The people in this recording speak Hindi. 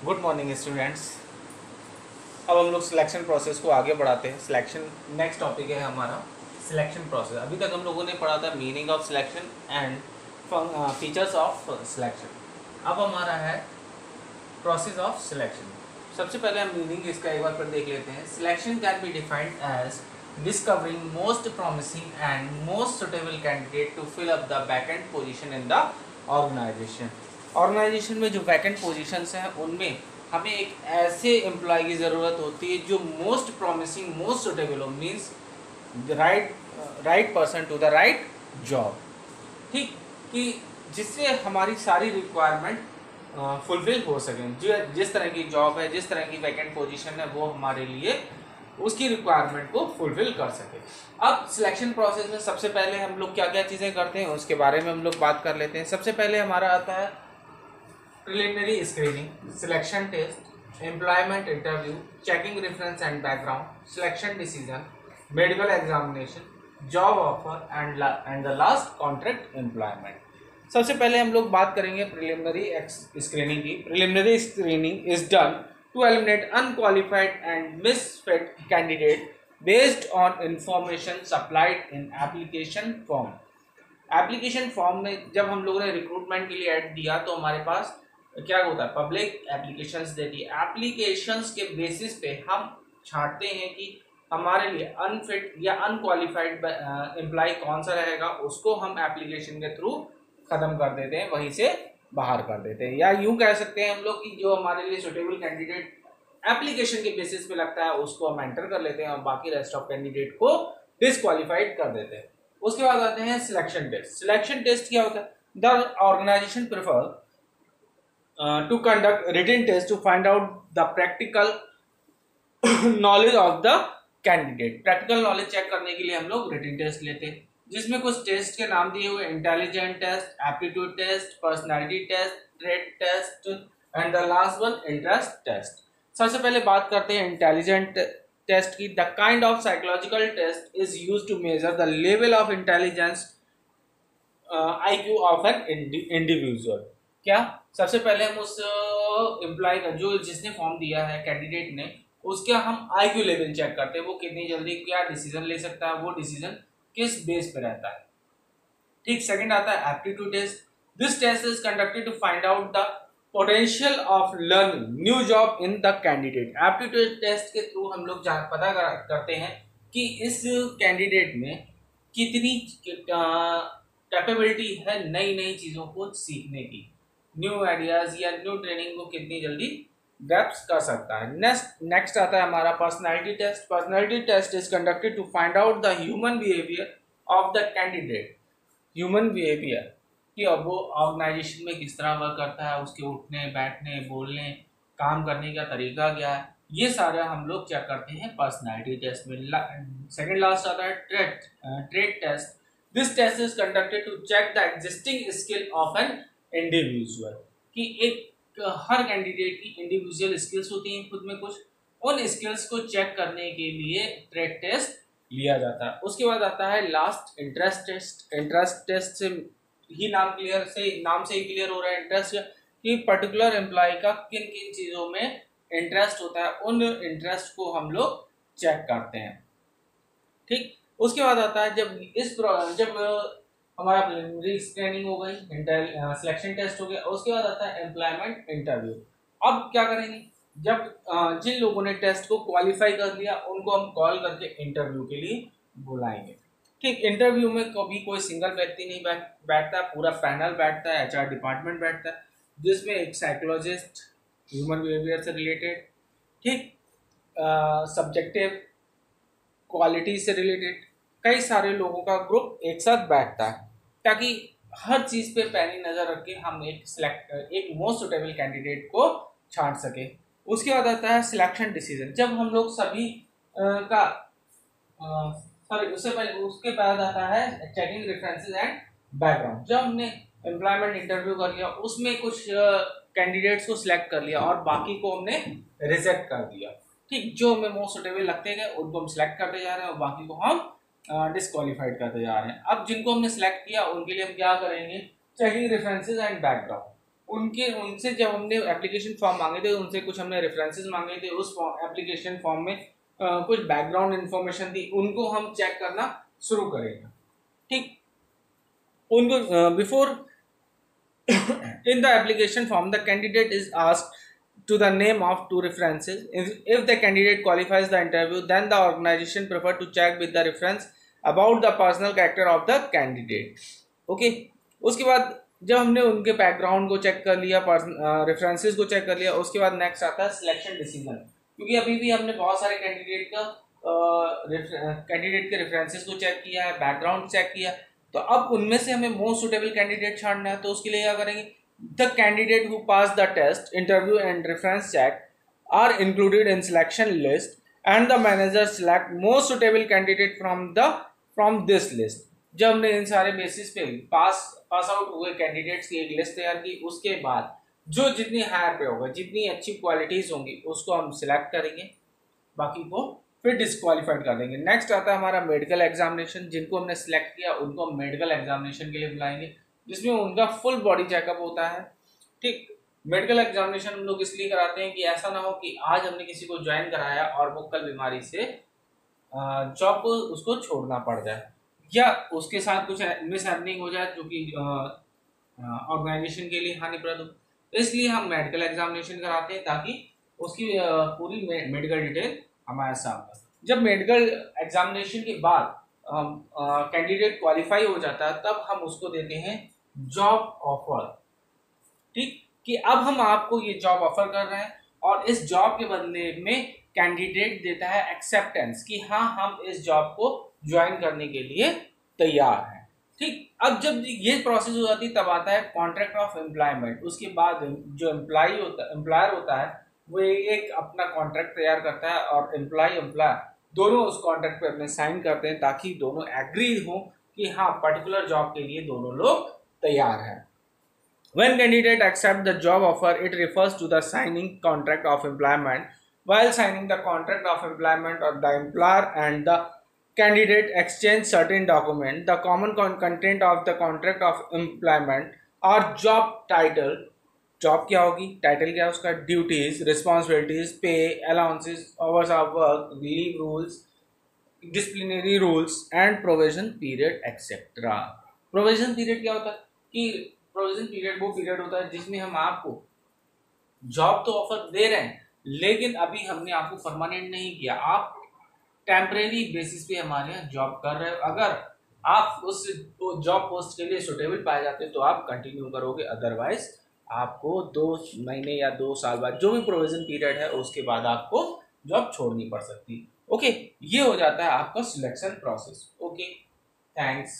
Good morning students. अब हम लोग सिलेक्शन प्रोसेस को आगे बढ़ाते हैं। सिलेक्शन नेक्स्ट टॉपिक है हमारा सिलेक्शन प्रोसेस। अभी तक हम लोगों ने पढ़ा था meaning of selection and features of selection. अब हमारा है प्रोसेस ऑफ सिलेक्शन। सबसे पहले हम मीनिंग इसका एक बार फिर देख लेते हैं। Selection can be defined as discovering most promising and most suitable candidate to fill up the vacant position in the organization. Organization में जो वैकेंट पोजीशंस हैं उनमें हमें एक ऐसे एम्प्लॉय की ज़रूरत होती है जो मोस्ट प्रॉमिसिंग मोस्ट सुटेबल हो, means right person to the right job. ठीक, कि जिससे हमारी सारी रिक्वायरमेंट फुलफिल हो सकें। जिस तरह की जॉब है, जिस तरह की वैकेंट पोजीशन है, वो हमारे लिए उसकी रिक्वायरमेंट को फुलफिल कर सके। अब सिलेक्शन प्रोसेस में सबसे पहले हम लोग क्या क्या चीज़ें करते हैं उसके बारे में हम लोग बात कर लेते हैं। सबसे पहले हमारा आता है preliminary screening, selection test, employment interview, checking reference and background, selection decision, medical examination, job offer and the last contract employment. सबसे पहले हम लोग बात करेंगे प्रिलिमिनरी स्क्रीनिंग की। Preliminary screening is done to eliminate unqualified and misfit candidate based on information supplied in application form. Application form में जब हम लोगों ने रिक्रूटमेंट के लिए ऐड दिया तो हमारे पास क्या होता है, पब्लिक एप्लीकेशंस देती है। एप्लीकेशंस के बेसिस पे हम छांटते हैं कि हमारे लिए अनफिट या अनक्वालिफाइड एम्प्लॉय कौन सा रहेगा, उसको हम एप्लीकेशन के थ्रू ख़त्म कर देते हैं, वहीं से बाहर कर देते हैं। या यूं कह सकते हैं हम लोग कि जो हमारे लिए सुटेबल कैंडिडेट एप्लीकेशन के बेसिस पे लगता है उसको हम एंटर कर लेते हैं और बाकी रेस्ट ऑफ कैंडिडेट को डिसक्वालीफाइड कर देते हैं। उसके बाद आते हैं सिलेक्शन टेस्ट। सिलेक्शन टेस्ट क्या होता है? The organization prefer to conduct written test to find out the practical knowledge of the candidate। Practical knowledge check करने के लिए हम लोग रिटन टेस्ट लेते हैं, जिसमें कुछ टेस्ट के नाम दिए हुए intelligent test, aptitude test, personality test, trade test and the last one interest test. सबसे पहले बात करते हैं इंटेलिजेंट टेस्ट की। The kind of psychological test is used to measure the level of intelligence IQ of an individual. क्या सबसे पहले हम उस एम्प्लॉय का जो जिसने फॉर्म दिया है कैंडिडेट ने, उसका हम IQ लेवल चेक करते हैं, वो कितनी जल्दी क्या डिसीजन ले सकता है, वो डिसीजन किस बेस पे रहता है। ठीक, सेकंड आता है aptitude test. This test is conducted to find out the potential of learning new job in the candidate. Aptitude test के थ्रू हम लोग पता करते हैं कि इस कैंडिडेट में कितनी कैपेबिलिटी है नई नई चीज़ों को सीखने की, न्यू आइडियाज या न्यू ट्रेनिंग को कितनी जल्दी ग्रैस्प कर सकता है। नेक्स्ट आता है हमारा personality test. Personality test is conducted to find out the human behaviour of the candidate. Human behaviour कि अब वो ऑर्गेनाइजेशन में किस तरह वर्क करता है, उसके उठने बैठने बोलने काम करने का तरीका क्या है, ये सारा हम लोग चेक करते हैं पर्सनालिटी टेस्ट में। सेकेंड लास्ट आता है trade test. This test is conducted to check the existing skill of an individual. कि एक हर कैंडिडेट की इंडिविजुअल स्किल्स होती हैं खुद में कुछ, उन स्किल्स को चेक करने के लिए ट्रेड टेस्ट लिया जाता है। उसके बाद आता है last interest test. Interest test से ही नाम से ही क्लियर हो रहा है इंटरेस्ट कि पर्टिकुलर एम्प्लॉय का किन किन चीज़ों में इंटरेस्ट होता है, उन इंटरेस्ट को हम लोग चेक करते हैं। ठीक, उसके बाद आता है जब हमारा प्रिलिमिनरी स्क्रीनिंग हो गई, सिलेक्शन टेस्ट हो गया, उसके बाद आता है एम्प्लॉयमेंट इंटरव्यू। अब क्या करेंगे, जब जिन लोगों ने टेस्ट को क्वालिफाई कर लिया उनको हम कॉल करके इंटरव्यू के लिए बुलाएंगे। ठीक, इंटरव्यू में कभी कोई सिंगल व्यक्ति नहीं बैठता, पूरा पैनल बैठता है, HR डिपार्टमेंट बैठता है, जिसमें एक साइकोलॉजिस्ट ह्यूमन बिहेवियर से रिलेटेड, ठीक, सब्जेक्टिव क्वालिटी से रिलेटेड कई सारे लोगों का ग्रुप एक साथ बैठता है, ताकि हर चीज़ पे पैनी नज़र रख के हम एक मोस्ट सुटेबल कैंडिडेट को छांट सके। उसके बाद आता है सिलेक्शन डिसीजन। जब हम लोग सभी उसके बाद आता है चेकिंग रेफरेंसेस एंड बैकग्राउंड। जब हमने एम्प्लॉयमेंट इंटरव्यू कर लिया, उसमें कुछ कैंडिडेट्स को सिलेक्ट कर लिया और बाकी को हमने रिजेक्ट कर दिया। ठीक, जो हमें मोस्ट सुटेबल लगते गए उनको हम सिलेक्ट करते जा रहे हैं और बाकी को हम डिस्क्वालीफाइड करते जा रहे हैं। अब जिनको हमने सिलेक्ट किया उनके लिए हम क्या करेंगे, चेकिंग रेफरेंसेस एंड बैकग्राउंड। उनसे जब हमने एप्लीकेशन फॉर्म मांगे थे, उनसे कुछ हमने रेफरेंसेस मांगे थे, उस एप्लीकेशन फॉर्म में कुछ बैकग्राउंड इंफॉर्मेशन थी, उनको हम चेक करना शुरू करेंगे। ठीक, उनको before in the application form the candidate is asked to the name of two references. If the candidate qualifies the interview, then the organization prefer to check with the reference about the personal character of the candidate. Okay, उसके बाद जब हमने उनके बैकग्राउंड को चेक कर लिया, रेफरेंसेस को चेक कर लिया, उसके बाद नेक्स्ट आता है सिलेक्शन डिसीजन। क्योंकि अभी भी हमने बहुत सारे कैंडिडेट के रेफरेंसेस को चेक किया है, बैकग्राउंड चेक किया, तो अब उनमें से हमें मोस्ट सुटेबल कैंडिडेट छांटना है। तो उसके लिए क्या करेंगे, the candidate who pass the test, interview and reference check are included in selection list and the manager select most suitable candidate from this list. जब हमने इन सारे बेसिस पे पास आउट हुए कैंडिडेट्स की एक लिस्ट तैयार की, उसके बाद जो जितनी हायर पे होगा, जितनी अच्छी क्वालिटीज होंगी, उसको हम सिलेक्ट करेंगे, बाकी को फिर डिस्क्वालीफाइड कर देंगे। नेक्स्ट आता है हमारा मेडिकल एग्जामिनेशन। जिनको हमने सिलेक्ट किया उनको हम मेडिकल एग्जामिनेशन के लिए बुलाएंगे, जिसमें उनका फुल बॉडी चेकअप होता है। ठीक, मेडिकल एग्जामिनेशन हम लोग इसलिए कराते हैं कि ऐसा ना हो कि आज हमने किसी को ज्वाइन कराया और वो कल बीमारी से जॉब को उसको छोड़ना पड़ जाए, या उसके साथ कुछ मिस हैपनिंग हो जाए जो कि ऑर्गेनाइजेशन के लिए हानिप्रद हो। इसलिए हम मेडिकल एग्जामिनेशन कराते हैं ताकि उसकी पूरी मेडिकल डिटेल हमारे सामने। जब मेडिकल एग्जामिनेशन के बाद कैंडिडेट क्वालिफाई हो जाता है, तब हम उसको देते हैं जॉब ऑफर। ठीक, कि अब हम आपको ये जॉब ऑफर कर रहे हैं और इस जॉब के बदले में कैंडिडेट देता है एक्सेप्टेंस कि हाँ, हम इस जॉब को ज्वाइन करने के लिए तैयार हैं। ठीक, अब जब ये प्रोसेस हो जाती है तब आता है कॉन्ट्रैक्ट ऑफ एम्प्लॉयमेंट। उसके बाद जो एम्प्लॉयर होता है वो एक अपना कॉन्ट्रैक्ट तैयार करता है और एम्प्लॉयर दोनों उस कॉन्ट्रैक्ट पे अपने साइन करते हैं, ताकि दोनों एग्री हो कि हाँ, पर्टिकुलर जॉब के लिए दोनों लोग तैयार हैं। When candidate accept the job offer, it refers to the signing contract of employment. While signing the contract of employment, or the employer and the candidate exchange certain documents. The common content of the contract of employment are job title. Job क्या होगी, टाइटल क्या है उसका, ड्यूटीज, रिस्पॉन्सिबिलिटीज, पे, allowances, hours of work, leave rules, disciplinary rules and provision period etcetera. Provision period क्या होता है कि प्रोविजन पीरियड वो पीरियड होता है जिसमें हम आपको जॉब तो ऑफर दे रहे हैं, लेकिन अभी हमने आपको परमानेंट नहीं किया, आप टेम्परेरी बेसिस पे हमारे यहाँ जॉब कर रहे हो। अगर आप उस जॉब पोस्ट के लिए सुटेबल पाए जाते हैं तो आप कंटिन्यू करोगे, अदरवाइज आपको 2 महीने या 2 साल बाद, जो भी प्रोविजन पीरियड है, उसके बाद आपको जॉब छोड़नी पड़ सकती है। ओके, ये हो जाता है आपका सिलेक्शन प्रोसेस। Okay, thanks.